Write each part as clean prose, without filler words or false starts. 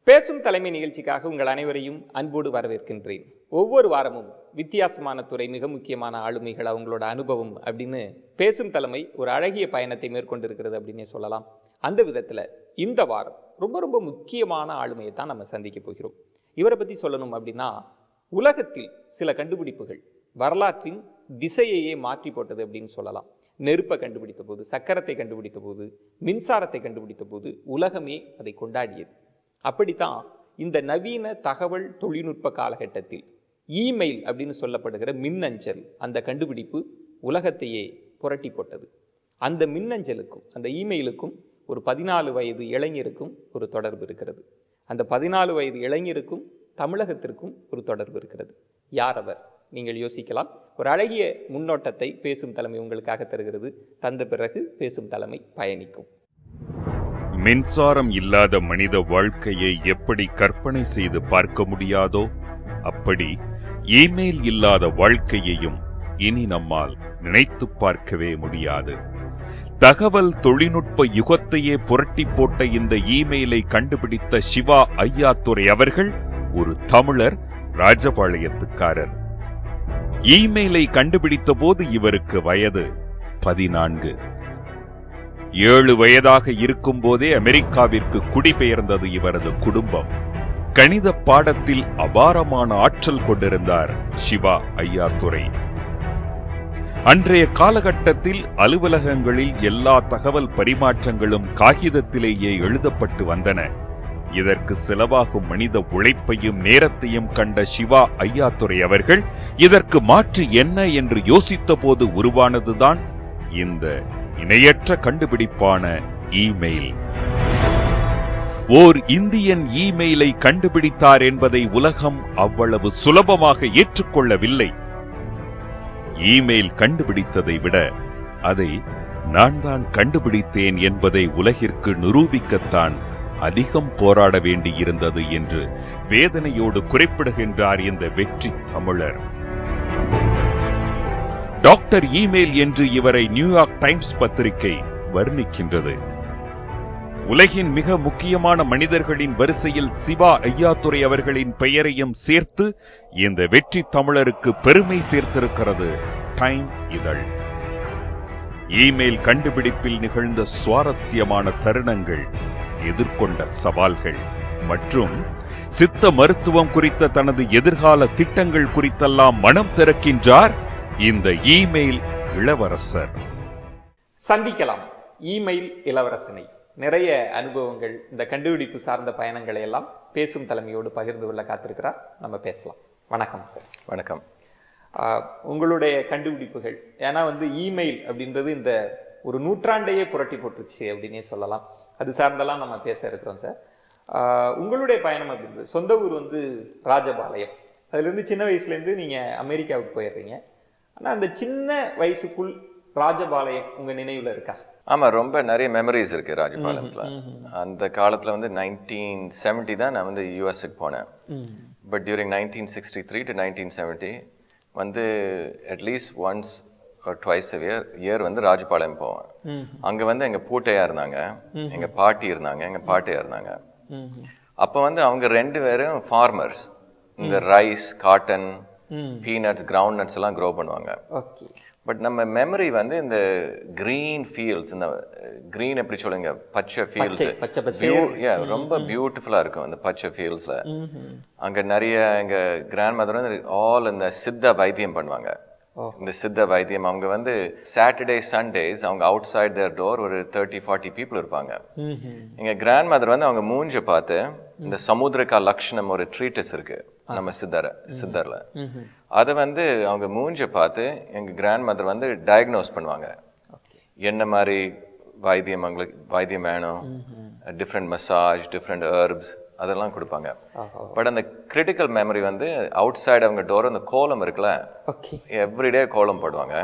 பேசும் தலைமை நிகழ்ச்சிக்காக உங்கள் அனைவரையும் அன்போடு வரவேற்கின்றேன். ஒவ்வொரு வாரமும் வித்தியாசமான துறை, மிக முக்கியமான ஆளுமைகள், அவங்களோட அனுபவம் அப்படின்னு பேசும் தலைமை ஒரு அழகிய பயணத்தை மேற்கொண்டிருக்கிறது அப்படின்னே சொல்லலாம். அந்த விதத்தில் இந்த வாரம் ரொம்ப ரொம்ப முக்கியமான ஆளுமையை தான் நம்ம சந்திக்க போகிறோம். இவரை பற்றி சொல்லணும் அப்படின்னா, உலகத்தில் சில கண்டுபிடிப்புகள் வரலாற்றின் திசையையே மாற்றி போட்டது அப்படின்னு சொல்லலாம். நெருப்பை கண்டுபிடித்த போது, சக்கரத்தை கண்டுபிடித்த போது, மின்சாரத்தை கண்டுபிடித்த போது உலகமே அதை கொண்டாடியது. அப்படித்தான் இந்த நவீன தகவல் தொழில்நுட்ப காலகட்டத்தில் இமெயில் அப்படின்னு சொல்லப்படுகிற மின்னஞ்சல், அந்த கண்டுபிடிப்பு உலகத்தையே புரட்டி போட்டது. அந்த மின்னஞ்சலுக்கும் அந்த இமெயிலுக்கும் ஒரு 14 வயது இளைஞருக்கும் ஒரு தொடர்பு இருக்கிறது. அந்த 14 வயது இளைஞருக்கும் தமிழகத்திற்கும் ஒரு தொடர்பு இருக்கிறது. யார் அவர்? நீங்கள் யோசிக்கலாம். ஒரு அழகிய முன்னோட்டத்தை பேசும் தலைமை உங்களுக்காக தருகிறது. தந்த பிறகு பேசும் தலைமை பயணிக்கும். மின்சாரம் இல்லாத மனித வாழ்க்கையை எப்படி கற்பனை செய்து பார்க்க முடியாதோ அப்படி இமெயில் இல்லாத வாழ்க்கையையும் இனி நம்மால் நினைத்து பார்க்கவே முடியாது. தகவல் தொழில்நுட்ப யுகத்தையே புரட்டி போட்ட இந்த இமெயிலை கண்டுபிடித்த சிவா ஐயாத்துரை அவர்கள் ஒரு தமிழர், ராஜபாளையத்துக்காரர். இமெயிலை கண்டுபிடித்த போது இவருக்கு வயது 14. 7 வயதாக இருக்கும் போதே அமெரிக்காவிற்கு குடிபெயர்ந்தது இவரது குடும்பம். கணித பாடத்தில் அபாரமான ஆற்றல் கொண்டிருந்தார் சிவா ஐயாத்துரை. அன்றைய காலகட்டத்தில் அலுவலகங்களில் எல்லா தகவல் பரிமாற்றங்களும் காகிதத்திலேயே எழுதப்பட்டு வந்தன. இதற்கு செலவாகும் மனித உழைப்பையும் நேரத்தையும் கண்ட சிவா ஐயாத்துரை அவர்கள் இதற்கு மாற்று என்ன என்று யோசித்த போது உருவானதுதான் இந்த இணையற்ற கண்டுபிடிப்பான இமெயில். ஓர் இந்தியன் இமெயிலை கண்டுபிடித்தார் என்பதை உலகம் அவ்வளவு சுலபமாக ஏற்றுக்கொள்ளவில்லை. இமெயில் கண்டுபிடித்ததை விட அதை நான் தான் கண்டுபிடித்தேன் என்பதை உலகிற்கு நிரூபிக்கத்தான் அதிகம் போராட வேண்டியிருந்தது என்று வேதனையோடு குறிப்பிடுகின்றார் இந்த வெற்றி தமிழர். டாக்டர் இமெயில் என்று இவரை நியூயார்க் டைம்ஸ் பத்திரிகை வர்ணிக்கின்றது. உலகின் மிக முக்கியமான மனிதர்களின் வரிசையில் சிவா ஐயாத்துரை அவர்களின் பெயரையும் சேர்த்து இந்த வெற்றி தமிழருக்கு பெருமை சேர்த்திருக்கிறது டைம் இதழ். இமெயில் கண்டுபிடிப்பில் நிகழ்ந்த சுவாரஸ்யமான தருணங்கள், எதிர்கொண்ட சவால்கள் மற்றும் சித்த மருத்துவம் குறித்த தனது எதிர்கால திட்டங்கள் குறித்தெல்லாம் மனம் திறக்கின்றார் இந்த இமெயில் இளவரசர். சந்திக்கலாம் இமெயில் இளவரசனை. நிறைய அனுபவங்கள், இந்த கண்டுபிடிப்பு சார்ந்த பயணங்களை எல்லாம் பேசும் தலைமையோடு பகிர்ந்து கொள்ள காத்திருக்கிறார். நம்ம பேசலாம். வணக்கம் சார். வணக்கம். உங்களுடைய கண்டுபிடிப்புகள், ஏன்னா இமெயில் அப்படின்றது இந்த ஒரு நூற்றாண்டையே புரட்டி போட்டுருச்சு அப்படின்னே சொல்லலாம். அது சார்ந்தெல்லாம் நம்ம பேச இருக்கிறோம் சார். உங்களுடைய பயணம் அப்படின்றது, சொந்த ஊர் ராஜபாளையம். அதுலேருந்து சின்ன வயசுலேருந்து நீங்கள் அமெரிக்காவுக்கு போயிடுறீங்க. ஆனால் அந்த சின்ன வயசுக்குள் ராஜபாளையம் உங்கள் நினைவில் இருக்கா? ஆமாம், ரொம்ப நிறைய மெமரிஸ் இருக்குது ராஜபாளையத்தில். அந்த காலத்தில் 1970 தான் நான் யூஎஸ்க்கு போனேன். But during 1963 to 1970 at least once ஒரு ட்வைஸ் இயர் ராஜபாளையம் போவேன். அங்கே எங்கள் பூட்டையாக இருந்தாங்க, எங்கள் பாட்டி இருந்தாங்க, எங்கள் பாட்டையாக இருந்தாங்க. அப்போ அவங்க 2 பேரும் ஃபார்மர்ஸ். இந்த rice, cotton, peanuts, ground nuts எல்லாம் க்ரோ பண்ணுவாங்க. பட் நம்ம மெமரி இந்த கிரீன் ஃபீல்ட்ஸ், இந்த கிரீன் எப்படி சொல்லுங்க, பச்சை ஃபீல்ட்ஸ், ரொம்ப பியூட்டிஃபுல்லாக இருக்கும் இந்த பச்சை ஃபீல்ட்ஸில். அங்கே நிறைய எங்கள் கிராண்ட் மதர் ஆல் இந்த சித்த வைத்தியம் பண்ணுவாங்க. இந்த சித்த வைத்தியம் அவங்க சாட்டர்டே சண்டேஸ் அவங்க அவுட் சைட் தேர் டோர் ஒரு 30-40 பீப்புள் இருப்பாங்க. எங்க கிராண்ட் மதர் அவங்க மூஞ்ச பார்த்து, இந்த சமுத்திரக்கா லக்ஷணம் ஒரு ட்ரீட்டஸ் இருக்கு நம்ம சித்தர்ல, அதை அவங்க மூஞ்ச பார்த்து எங்க கிராண்ட் மதர் டயக்னோஸ் பண்ணுவாங்க. என்ன மாதிரி வைத்தியம் வேணும், டிஃப்ரெண்ட் மசாஜ், டிஃப்ரெண்ட் ஹெர்ப்ஸ் அதெல்லாம் கொடுப்பாங்க. பட் அந்த கிரிட்டிக்கல் மெமரி அவுட் சைடு அவங்க டோர் அந்த கோலம் இருக்குல்ல, எவ்ரிடே கோலம் போடுவாங்க.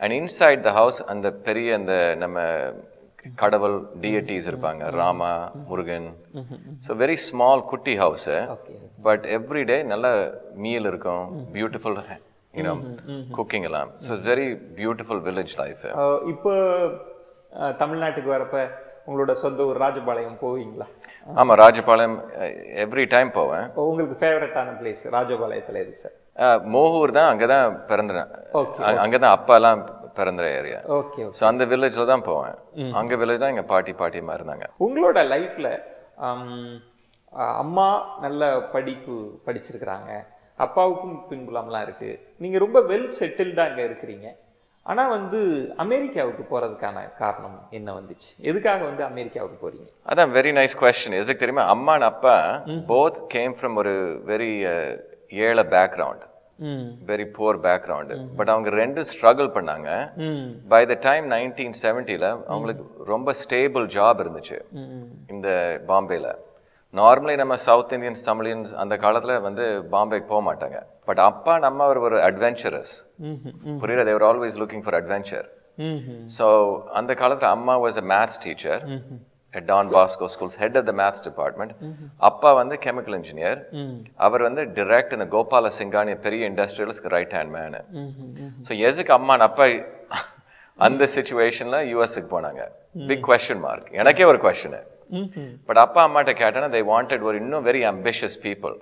அண்ட் இன்சைட் த ஹவுஸ் அந்த பெரிய அந்த நம்ம கடவுள் டிஎட்டிஸ் இருப்பாங்க, Rama, Murugan. So very small குட்டி ஹவுஸ், பட் எவ்ரிடே நல்ல மீல் இருக்கும், பியூட்டிஃபுல் குக்கிங் எல்லாம். So very beautiful village life. இப்போ தமிழ்நாட்டுக்கு வரப்ப உங்களோட சொந்த ஊர் ராஜபாளையம் போவீங்களா? ஆமா, ராஜபாளையம் எவ்ரி டைம் போவேன். உங்களுக்கு ஃபேவரட்டான பிளேஸ் ராஜபாளையத்தில் எது சார்? மோகூர் தான், அங்கே தான் பிறந்தேன். அங்கே தான் அப்பா எல்லாம் பிறந்த ஏரியா. ஓகே. ஸோ அந்த வில்லேஜில் தான் போவேன். அங்கே வில்லேஜ் தான் எங்கள் பாட்டியமாக இருந்தாங்க. உங்களோட லைஃப்பில் அம்மா நல்ல படிப்பு படிச்சிருக்கிறாங்க, அப்பாவுக்கும் பின்புலம்லாம் இருக்குது, நீங்கள் ரொம்ப வெல் செட்டில்டாக அங்கே இருக்கிறீங்க. ஆனால் வந்து அமெரிக்காவுக்கு போகிறதுக்கான காரணம் என்ன வந்துச்சு? எதுக்காக வந்து அமெரிக்காவுக்கு போகிறீங்க? அதான் வெரி நைஸ் கொஸ்டின். எதுக்கு தெரியுமா? அம்மா அண்ட் அப்பா போத் கேம் ஃப்ரம் ஒரு வெரி ஏழை background, very poor background. But அவங்க ரெண்டும் ஸ்ட்ரகிள் பண்ணாங்க. பை த டைம் 1970ல அவங்களுக்கு ரொம்ப ஸ்டேபிள் ஜாப் இருந்துச்சு இந்த பாம்பேல. நார்மலி நம்ம சவுத் இந்தியன்ஸ், தமிழியன்ஸ் அந்த காலத்தில் வந்து பாம்பேக்கு போக மாட்டாங்க. பட் அப்பா நம்ம ஒரு அட்வென்ச்சரஸ், புரியுது? they were always looking for adventure. So அந்த காலத்தில் அம்மா was a maths teacher at Don Bosco Schools, head of the maths department. அப்பா வந்து கெமிக்கல் இன்ஜினியர். அவர் வந்து direct இந்த கோபால சிங்கானிய பெரிய இண்டஸ்ட்ரியல்ஸ்க்கு ரைட் ஹேண்ட் மேனு. ஸோ எதுக்கு அம்மா அப்பா அந்த சிச்சுவேஷனில் யூஎஸ்க்கு போனாங்க? Big question mark. எனக்கே ஒரு கொஸ்டின். பட் அப்பா அம்மாட்ட கேட்டேன்னா they wanted ஒரு இன்னும் very ambitious people,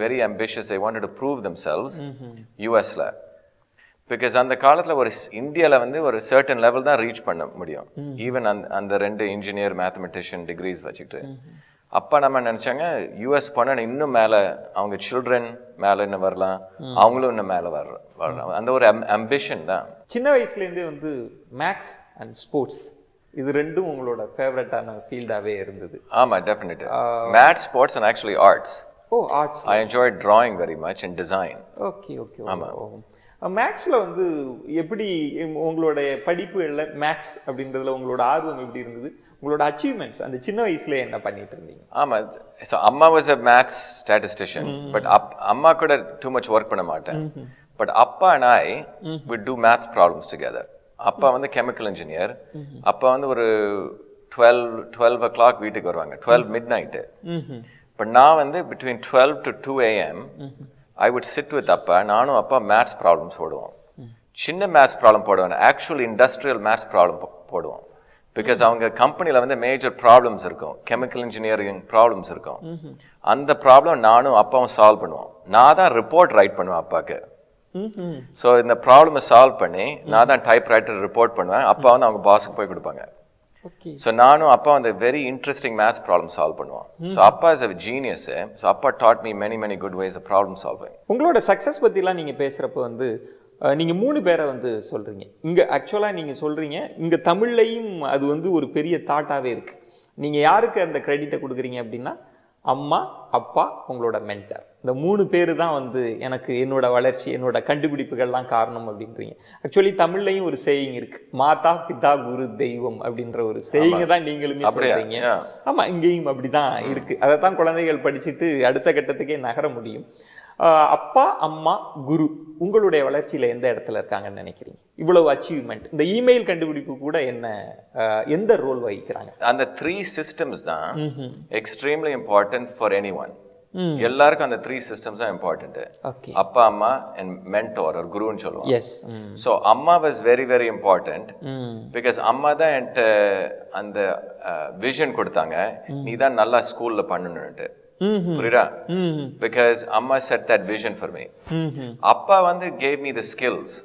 very ambitious. They wanted to prove themselves யூஎஸ்ல. பிகாஸ் அந்த காலத்தில் ஒரு இந்தியாவில் வந்து ஒரு சர்டன் லெவல் தான் ரீச் பண்ண முடியும். ஈவன் அந்த ரெண்டு இன்ஜினியர் மேத்தமெட்டிஷியன் டிகிரிஸ் வச்சுக்கிட்டு அப்பா நம்ம நினச்சாங்க யூஎஸ் பண்ண இன்னும் மேலே அவங்க சில்ட்ரன் மேலே இன்னும் வரலாம், அவங்களும் இன்னும் மேலே வரலாம். அந்த ஒரு அம்பிஷன் தான். சின்ன வயசுலேருந்தே வந்து மேக்ஸ் அண்ட் ஸ்போர்ட்ஸ் இது ரெண்டும் உங்களோட ஃபேவரட்டான ஃபீல்டாகவே இருந்தது? ஆமாம், definitely. Maths, sports and actually arts. Oh, arts. I enjoy drawing very much and design. Okay okay. ஆமாம். மேக்ஸில் வந்து எப்படி உங்களுடைய படிப்புகளில் மேக்ஸ் அப்படின்றதுல உங்களோட ஆர்வம் எப்படி இருந்தது? உங்களோட அச்சீவ்மெண்ட்ஸ் அந்த சின்ன வயசுல என்ன பண்ணிட்டு இருந்தீங்க? ஆமாம், ஸோ அம்மா was a maths statistician. But அம்மா கூட டூ மச் ஒர்க் பண்ண மாட்டேன். பட் அப்பா and I would do maths problems together. அப்பா வந்து கெமிக்கல் இன்ஜினியர். அப்பா வந்து ஒரு 12 o'clock வீட்டுக்கு வருவாங்க, 12 midnight. பட் நான் வந்து between 12 to 2 a.m. I would sit with அப்பா. நானும் அப்பா மேத்ஸ் ப்ராப்ளம்ஸ் போடுவோம். சின்ன மேத்ஸ் ப்ராப்ளம் போடுவேன், ஆக்சுவல் இண்டஸ்ட்ரியல் மேத்ஸ் ப்ராப்ளம் போடுவோம். பிகாஸ் அவங்க கம்பெனியில் வந்து மேஜர் ப்ராப்ளம்ஸ் இருக்கும், கெமிக்கல் இன்ஜினியரிங் ப்ராப்ளம்ஸ் இருக்கும். அந்த ப்ராப்ளம் நானும் அப்பாவும் சால்வ் பண்ணுவோம். நான் தான் ரிப்போர்ட் ரைட் பண்ணுவேன் அப்பாவுக்கு. ஸோ இந்த ப்ராப்ளமை சால்வ் பண்ணி நான் தான் டைப் ரைட்டர் ரிப்போர்ட் பண்ணுவேன். அப்பா வந்து அவங்க பாஸுக்கு போய் கொடுப்பாங்க. ஸோ நானும் அப்பா வந்து very interesting maths problem solve பண்ணுவோம். ஸோ அப்பா இஸ் அ ஜீனியஸ். ஸோ அப்பா taught me many good ways of problem solving. உங்களோட சக்ஸஸ் பற்றிலாம் நீங்கள் பேசுகிறப்ப வந்து நீங்கள் 3 பேரை வந்து சொல்கிறீங்க. இங்கே ஆக்சுவலாக நீங்கள் சொல்கிறீங்க, இங்கே தமிழ்லையும் அது வந்து ஒரு பெரிய தாட்டாகவே இருக்குது. நீங்கள் யாருக்கு அந்த கிரெடிட்டை கொடுக்குறீங்க அப்படின்னா அம்மா, அப்பா, உங்களோட மென்டர். இந்த 3 பேர் தான் வந்து எனக்கு என்னோட வளர்ச்சி, என்னோட கண்டுபிடிப்புகள்லாம் காரணம் அப்படின்றீங்க. ஆக்சுவலி தமிழ்லையும் ஒரு சேயிங் இருக்கு, மாதா பிதா குரு தெய்வம் அப்படின்ற ஒரு சேயிங்க தான் நீங்களுமே சொல்றீங்க. ஆமாம், இங்கேயும் அப்படி தான் இருக்குது. அதை தான் குழந்தைகள் படிச்சுட்டு அடுத்த கட்டத்துக்கே நகர முடியும். அப்பா, அம்மா, குரு உங்களுடைய வளர்ச்சியில் எந்த இடத்துல இருக்காங்கன்னு நினைக்கிறீங்க? இவ்வளவு அச்சீவ்மெண்ட், இந்த இமெயில் கண்டுபிடிப்பு கூட எந்த ரோல் வகிக்கிறாங்க? அந்த 3 systems தான் எக்ஸ்ட்ரீம்லி இம்பார்ட்டன்ட் ஃபார் எனிஒன். எல்லாருக்கும் அந்த 3 systems தான் இம்பார்ட்டன்ட். அப்பா, அம்மா அண்ட் மென்டோர் ஒரு குருன்னு சொல்லுவோம். எஸ். ஸோ அம்மா வாஸ் வெரி இம்பார்ட்டன்ட். பிகாஸ் அம்மா தான் என்கிட்ட அந்த விஷன் கொடுத்தாங்க, நீ தான் நல்லா ஸ்கூல்ல பண்ணணும்னுட்டு. புரியுதா? பிகாஸ் அம்மா set that vision for me. அப்பா வந்து கேவ் மீ த ஸ்கில்ஸ்.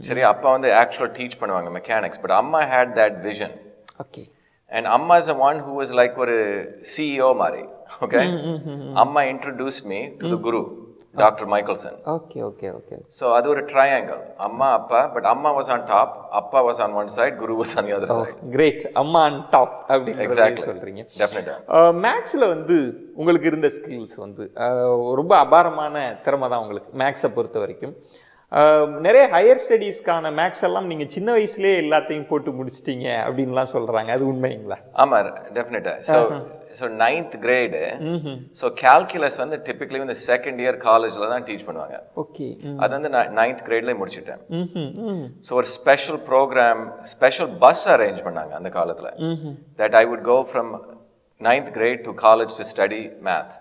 சரி, அப்பா வந்து ஆக்சுவலாக டீச் பண்ணுவாங்க மெக்கானிக்ஸ். பட் அம்மா had that vision. Okay. And அம்மா is a one who was like ஒரு சிஇஓ மாதிரி. ஓகே. அம்மா introduced me to the guru doctor Michelson. Okay okay okay. So அது ஒரு ட்ரையாங்கிள், அம்மா அப்பா. பட் அம்மா வாஸ் ஆன் டாப், அப்பா was on one side, guru was on the other side. Great. அம்மா ஆன் டாப் அப்படின்னு சொல்றீங்க. டெஃபினட்டா. மேக்ஸ்ல வந்து உங்களுக்கு இருந்த ஸ்கில்ஸ் வந்து ரொம்ப அபாரமான திறமை தான் உங்களுக்கு மேக்ஸை பொறுத்த வரைக்கும். நிறைய ஹையர் ஸ்டடீஸ்க்கான மேக்ஸ் எல்லாம் நீங்க சின்ன வயசுலேயே எல்லாத்தையும் போட்டு முடிச்சிட்டீங்க அப்படின்லாம் சொல்றாங்க, அது உண்மைங்களா? ஆமா, டெஃபினட்டா. So 9th grade. So calculus வந்து டிப்பிக்கலி வந்து செகண்ட் இயர் காலேஜில் தான் டீச் பண்ணுவாங்க. ஓகே. அது வந்து நான் 9th gradeல முடிச்சிட்டேன். ஸோ ஒரு special programme, special bus arrange பண்ணாங்க அந்த காலத்தில். That I would go from 9th grade to college to study math.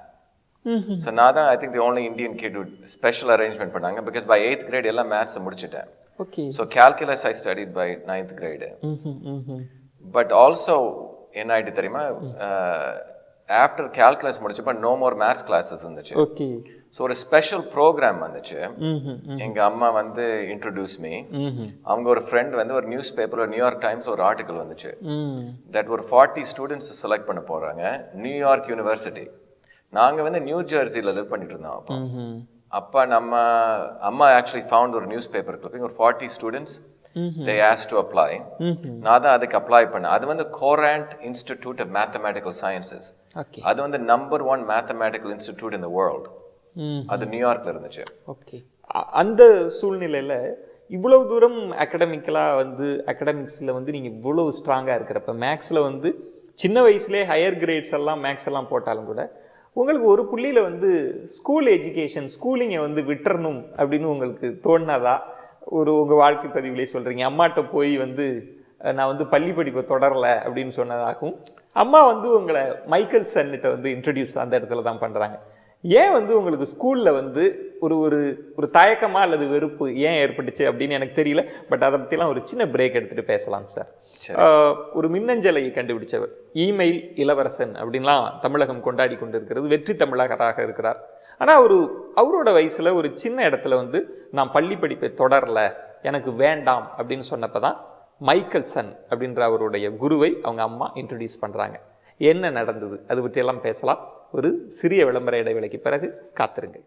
So நான் தான் I think the only Indian kid special arrangement பண்ணாங்க. பிகாஸ் பை 8th grade எல்லாம் மேத்ஸை முடிச்சிட்டேன். Okay. So calculus I studied by 9th grade. But also என்ன ஆயிட்டு தெரியுமா, after calculus முடிச்சப்ப நோ மோர் மேத்ஸ் கிளாஸஸ் இருந்துச்சு. ஓகே. ஸோ ஒரு ஸ்பெஷல் ப்ரோக்ராம் வந்துச்சு. எங்க அம்மா வந்து இன்ட்ரடியூஸ் மீ. அவங்க ஒரு ஃப்ரெண்ட் வந்து ஒரு நியூஸ் பேப்பர்ல நியூயார்க் டைம்ஸ் ஒரு ஆர்டிக்கல் வந்துச்சு. தட் ஒரு 40 ஸ்டூடெண்ட்ஸ் செலக்ட் பண்ண போறாங்க, நியூயார்க் யூனிவர்சிட்டி. நாங்க வந்து நியூ ஜெர்சியில லிவ் பண்ணிட்டு இருந்தோம் அப்போ. அப்ப நம்ம அம்மா ஆக்சுவலி ஃபவுண்ட் ஒரு நியூஸ் பேப்பர் கிளிப்பிங், ஒரு 40 students they asked to apply. நான் தான் அதுக்கு அப்ளை பண்ணேன். அது வந்து கோரண்ட் இன்ஸ்டிடியூட் ஆஃப் மேத்தமேட்டிக்கல் சயின்சஸ். அது வந்து number 1 mathematical institute in the world. அது நியூயார்க்ல இருந்துச்சு. ஓகே. அந்த சூழ்நிலையில இவ்வளவு தூரம் அகடமிக்ஸ்ல வந்து நீங்க இவ்வளவு ஸ்ட்ராங்கா இருக்கிறப்ப, மேக்ஸ்ல வந்து சின்ன வயசுலேயே ஹையர் கிரேட்ஸ் எல்லாம் மேக்ஸ் எல்லாம் போட்டாலும் கூட உங்களுக்கு ஒரு புள்ளியில் வந்து ஸ்கூல் எஜுகேஷன், ஸ்கூலிங்கை வந்து விட்டுறணும் அப்படின்னு உங்களுக்கு தோணுனதா? உங்கள் வாழ்க்கை பதிவுலேயே சொல்கிறீங்க, அம்மாட்ட போய் வந்து நான் வந்து பள்ளி படிப்பை தொடரலை அப்படின்னு சொன்னதாகவும், அம்மா வந்து உங்களை மைக்கேல் சன்னிட்ட வந்து இன்ட்ரடியூஸ் அந்த இடத்துல தான் பண்ணுறாங்க. ஏன் வந்து உங்களுக்கு ஸ்கூலில் வந்து ஒரு ஒரு தயக்கமா அல்லது வெறுப்பு ஏன் ஏற்பட்டுச்சு அப்படின்னு எனக்கு தெரியல. பட் அதை பற்றிலாம் ஒரு சின்ன பிரேக் எடுத்துகிட்டு பேசலாம் சார். ஒரு மின்னஞ்சலை கண்டுபிடிச்சவர், இமெயில் இளவரசன் அப்படின்லாம் தமிழகம் கொண்டாடி கொண்டு இருக்கிறது, வெற்றி தமிழகராக இருக்கிறார். ஆனால் அவரோட வயசில் ஒரு சின்ன இடத்துல வந்து நான் பள்ளி படிப்பை தொடரலை, எனக்கு வேண்டாம் அப்படின்னு சொன்னப்போ தான் மைக்கேல் சன் அப்படின்ற அவருடைய குருவை அவங்க அம்மா இன்ட்ரடியூஸ் பண்ணுறாங்க. என்ன நடந்தது அது பற்றியெல்லாம் பேசலாம். ஒரு சிறிய விளம்பர இடைவேளைக்கு பிறகு காத்திருங்கள்.